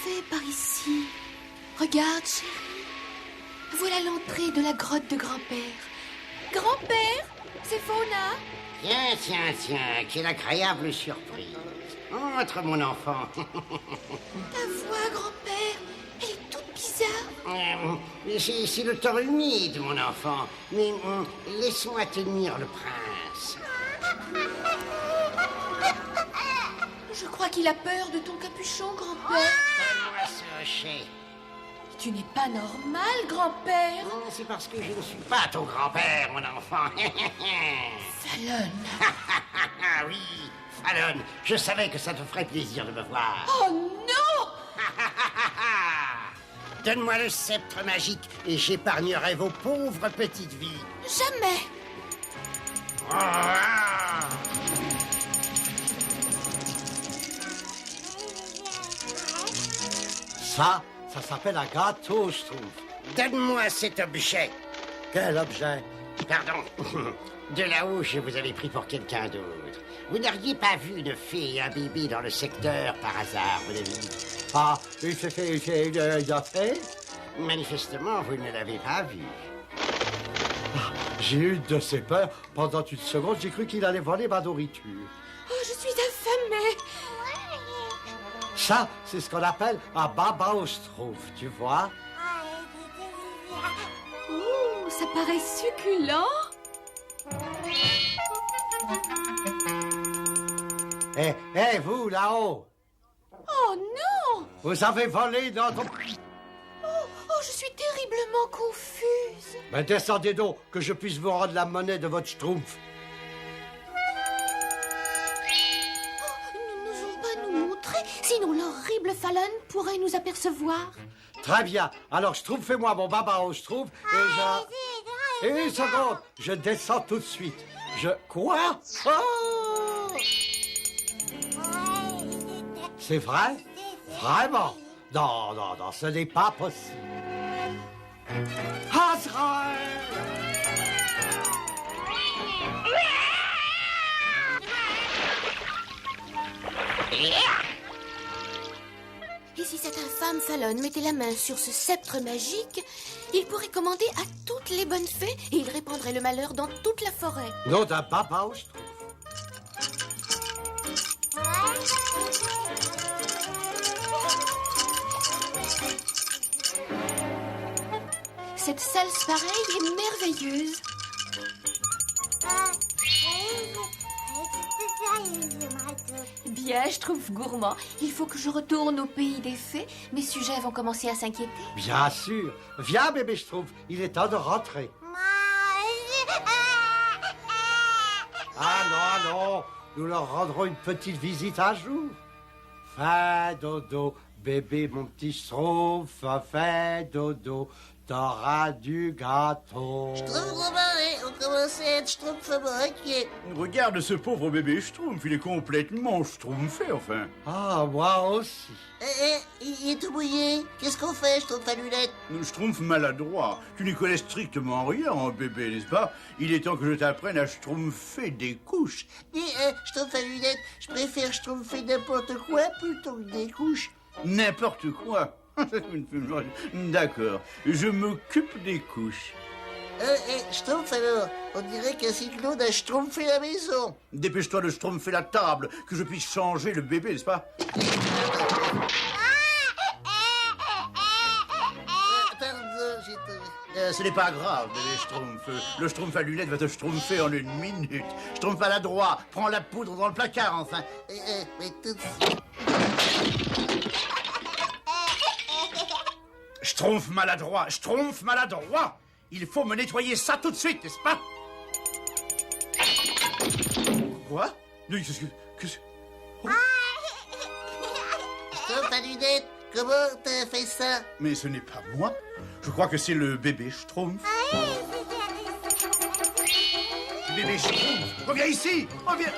fait par ici? Regarde, chérie. Voilà l'entrée de la grotte de grand-père. Grand-père, c'est Fauna. Tiens, quelle agréable surprise. Entre, mon enfant. Ta voix, grand-père, elle est toute bizarre. C'est le temps humide, mon enfant. Mais laisse-moi tenir le prince. Je crois qu'il a peur de ton capuchon, grand-père. Donne-moi ce hochet. Tu n'es pas normal, grand-père. C'est parce que je ne suis pas ton grand-père, mon enfant. Fallon. Oui, Fallon, je savais que ça te ferait plaisir de me voir. Oh non! Donne-moi le sceptre magique et j'épargnerai vos pauvres petites vies. Jamais. Ça s'appelle un gâteau, je trouve. Donne-moi cet objet. Quel objet? Pardon. De là-haut, je vous avais pris pour quelqu'un d'autre. Vous n'auriez pas vu une fée et un bébé dans le secteur par hasard, vous l'avez dit? Ah, il a fait? Manifestement, vous ne l'avez pas vu. J'ai eu de ces peurs. Pendant une seconde, j'ai cru qu'il allait voler ma nourriture. Oh, je suis affamée. Ça, c'est ce qu'on appelle un baba au schtroumpf, tu vois? Oh, ça paraît succulent. Hé, vous, là-haut! Oh non! Vous avez volé notre... Oh, je suis terriblement confuse. Mais descendez donc, que je puisse vous rendre la monnaie de votre schtroumpf. Nous n'osons pas nous montrer, sinon l'horrible Fallon pourrait nous apercevoir. Très bien. Alors, schtroumpfez-moi mon baba au schtroumpf et je... Une seconde, je descends tout de suite. Quoi? Oh! C'est vrai? Vraiment? Non, ce n'est pas possible. Azraël! Et si cette infâme Fallon mettait la main sur ce sceptre magique, il pourrait commander à toutes les bonnes fées et il répandrait le malheur dans toute la forêt. Non, d'un baba au schtroumpf. Cette salse pareille est merveilleuse. Bien, je trouve gourmand. Il faut que je retourne au pays des fées. Mes sujets vont commencer à s'inquiéter. Bien sûr. Viens, bébé schtroumpf, il est temps de rentrer. Ah non, nous leur rendrons une petite visite un jour. Fais dodo, bébé mon petit schtroumpf, fais dodo, t'auras du gâteau. On commence à être schtroumpf-inquiet. Regarde ce pauvre bébé Schtroumpf, il est complètement schtroumpfé, enfin. Ah, moi aussi. Il est tout mouillé. Qu'est-ce qu'on fait, schtroumpf à lunettes? Schtroumpf maladroit, tu n'y connais strictement rien en bébé, n'est-ce pas? Il est temps que je t'apprenne à schtroumpfer des couches. Mais, schtroumpf à lunettes, je préfère schtroumpfer n'importe quoi plutôt que des couches. N'importe quoi. D'accord, je m'occupe des couches. Schtroumpf alors, on dirait qu'un cyclone a schtroumpfé la maison. Dépêche-toi de schtroumpfer la table, que je puisse changer le bébé, n'est-ce pas? Pardon, j'ai... Ce n'est pas grave, bébé Schtroumpf. Le Schtroumpf à lunettes va te schtroumpfer en une minute. Schtroumpf maladroit, prends la poudre dans le placard, enfin. mais tout de suite... Schtroumpf maladroit. Il faut me nettoyer ça tout de suite, n'est-ce pas? Quoi? Oui, qu'est-ce que... Oh. Schtroumpf à lunettes, comment t'as fait ça? Mais ce n'est pas moi. Je crois que c'est le bébé Schtroumpf. Bébé Schtroumpf, reviens ici. Reviens.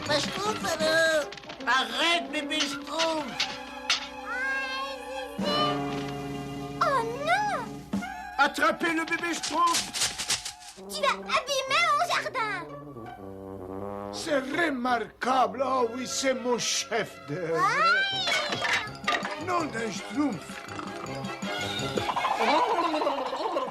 Ma Schtroumpf alors? Arrête, bébé Schtroumpf! Attrapez le bébé Schtroumpf. Tu vas abîmer mon jardin. C'est remarquable. Oh oui, c'est mon chef d'œuvre. Nom d'un schtroumpf.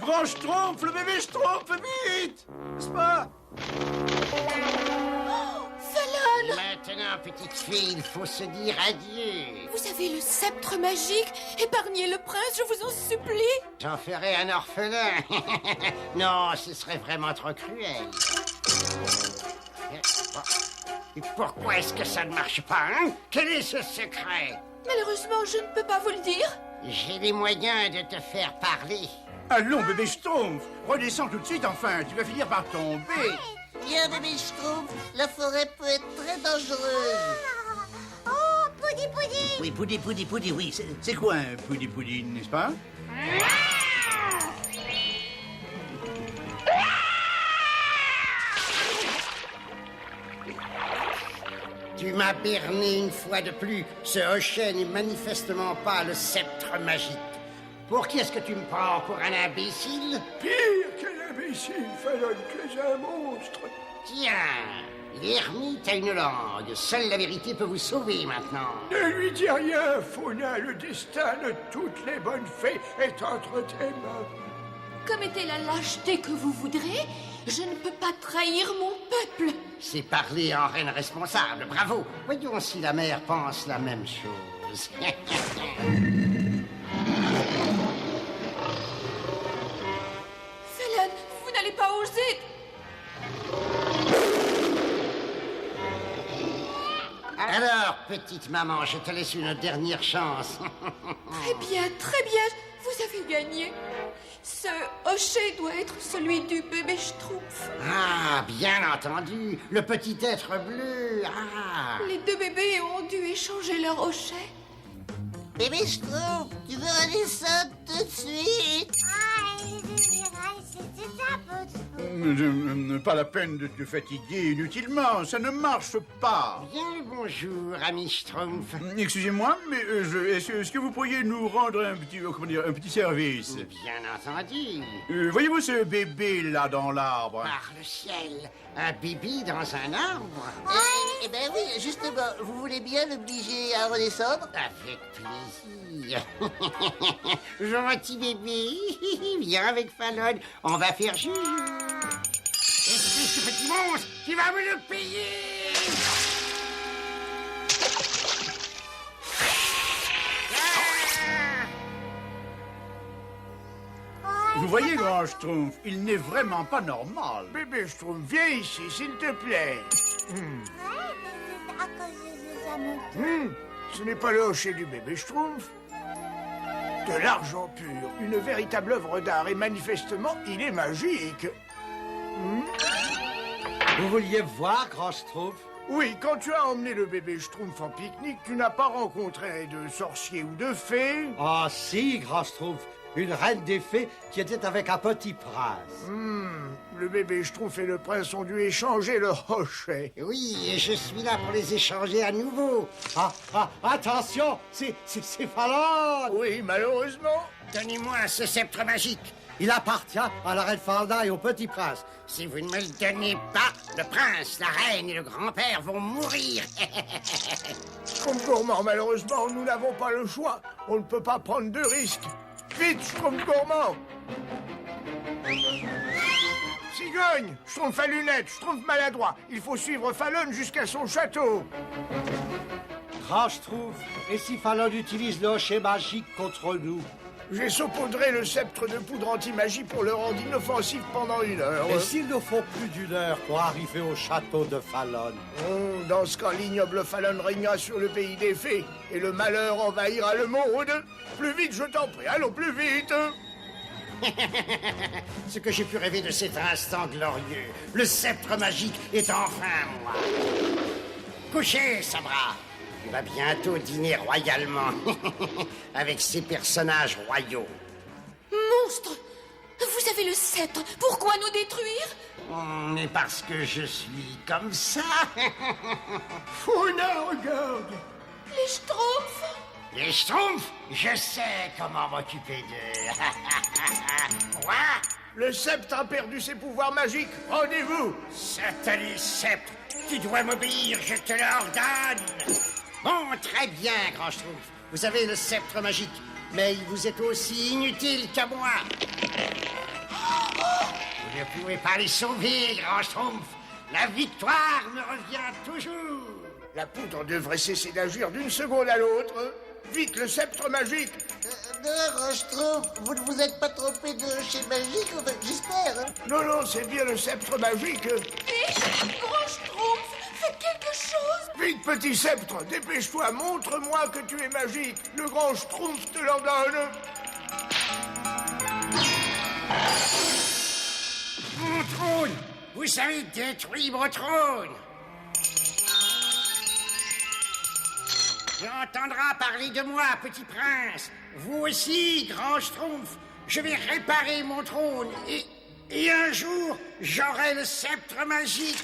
Grand Schtroumpf, le bébé Schtroumpf, vite! N'est-ce pas? Fallon! Maintenant, petite fille, il faut se dire adieu. Vous avez le sceptre magique. Épargnez le prince, je vous en supplie. J'en ferai un orphelin. Non, ce serait vraiment trop cruel. Et pourquoi est-ce que ça ne marche pas, hein? Quel est ce secret? Malheureusement, je ne peux pas vous le dire. J'ai les moyens de te faire parler. Allons, bébé Schtroumpf, redescends tout de suite, enfin, tu vas finir par tomber. Viens, bébé Schtroumpf, la forêt peut être très dangereuse. Oh, Poudi Poudi! Oui, poudi, oui, c'est quoi un poudi, n'est-ce pas? Tu m'as berné une fois de plus. Ce hochet n'est manifestement pas le sceptre magique. Pour qui est-ce que tu me prends? Pour un imbécile? Pire qu'un imbécile, Fallon, tu es un monstre. Tiens, l'ermite a une langue. Seule la vérité peut vous sauver maintenant. Ne lui dis rien, Fauna. Le destin de toutes les bonnes fées est entre tes mains. Commettez la lâcheté que vous voudrez, je ne peux pas trahir mon peuple. C'est parler en reine responsable. Bravo. Voyons si la mère pense la même chose. Fallon, vous n'allez pas oser. Alors, petite maman, je te laisse une dernière chance. Très bien, vous avez gagné. Ce hochet doit être celui du bébé Schtroumpf. Ah, bien entendu. Le petit être bleu. Ah. Les deux bébés ont dû échanger leur hochet. Bébé Schtroumpf, tu veux redescendre tout de suite? C'est ça, Poudi. Pas la peine de te fatiguer inutilement, ça ne marche pas. Bien le bonjour, ami Schtroumpf. Excusez-moi, mais est-ce que vous pourriez nous rendre un petit, un petit service? Bien entendu. Voyez-vous ce bébé là dans l'arbre? Par le ciel, un bébé dans un arbre. Eh ben oui, justement, vous voulez bien l'obliger à redescendre? Avec plaisir. Gentil bébé, viens avec Fallon, on va faire jus. Espèce de petit monstre, tu vas me le payer. Vous voyez, Grand Schtroumpf, il n'est vraiment pas normal. Bébé Schtroumpf, viens ici, s'il te plaît. À cause de ça, mon Ce n'est pas le hochet du bébé Schtroumpf. De l'argent pur, une véritable œuvre d'art, et manifestement, il est magique. Vous vouliez voir, Grand Schtroumpf? Oui, quand tu as emmené le bébé Schtroumpf en pique-nique, tu n'as pas rencontré de sorcier ou de fée. Ah si, Grand Schtroumpf, une reine des fées qui était avec un petit prince. Le bébé Schtroumpf et le prince ont dû échanger leur hochet. Oui, et je suis là pour les échanger à nouveau. Attention, c'est Fallon. Oui, malheureusement. Donnez-moi ce sceptre magique. Il appartient à la reine Fauna et au petit prince. Si vous ne me le donnez pas, le prince, la reine et le grand-père vont mourir. Schtroumpf gourmand, malheureusement, nous n'avons pas le choix. On ne peut pas prendre de risques. Vite, Schtroumpf gourmand. Cigogne, Schtroumpf à lunettes, Schtroumpf maladroit. Il faut suivre Fallon jusqu'à son château. Grand Schtroumpf, et si Fallon utilise le hochet magique contre nous? J'ai saupoudré le sceptre de poudre anti-magie pour le rendre inoffensif pendant 1 heure. Et s'il nous faut plus d'1 heure pour arriver au château de Fallon? Dans ce cas, l'ignoble Fallon régnera sur le pays des fées et le malheur envahira le monde. Plus vite, je t'en prie, allons plus vite. Ce que j'ai pu rêver de cet instant glorieux. Le sceptre magique est enfin moi. Couchez, Sabra. Tu vas bientôt dîner royalement avec ces personnages royaux. Monstre! Vous avez le sceptre. Pourquoi nous détruire? Mais parce que je suis comme ça. Fauna, regarde. Les Schtroumpfs? Les Schtroumpfs, je sais comment m'occuper d'eux. Quoi? Le sceptre a perdu ses pouvoirs magiques. Rendez-vous. Satané sceptre, Tu dois m'obéir, je te l'ordonne. Bon, très bien, Grand Schtroumpf. Vous avez le sceptre magique, mais il vous est aussi inutile qu'à moi. Vous ne pouvez pas les sauver, Grand Schtroumpf. La victoire me revient toujours. La poudre devrait cesser d'agir d'une seconde à l'autre. Vite, le sceptre magique. Non, Schtroumpf, vous ne vous êtes pas trompé de chez Magique, enfin, j'espère. Hein. Non, c'est bien le sceptre magique. Grand Schtroumpf, faites quelque chose. Vite, petit sceptre, dépêche-toi, montre-moi que tu es magique. Le grand Schtroumpf te l'ordonne. Mon trône! Vous avez détruit mon trône! Tu entendras parler de moi, petit prince. Vous aussi, grand Schtroumpf. Je vais réparer mon trône et un jour, j'aurai le sceptre magique.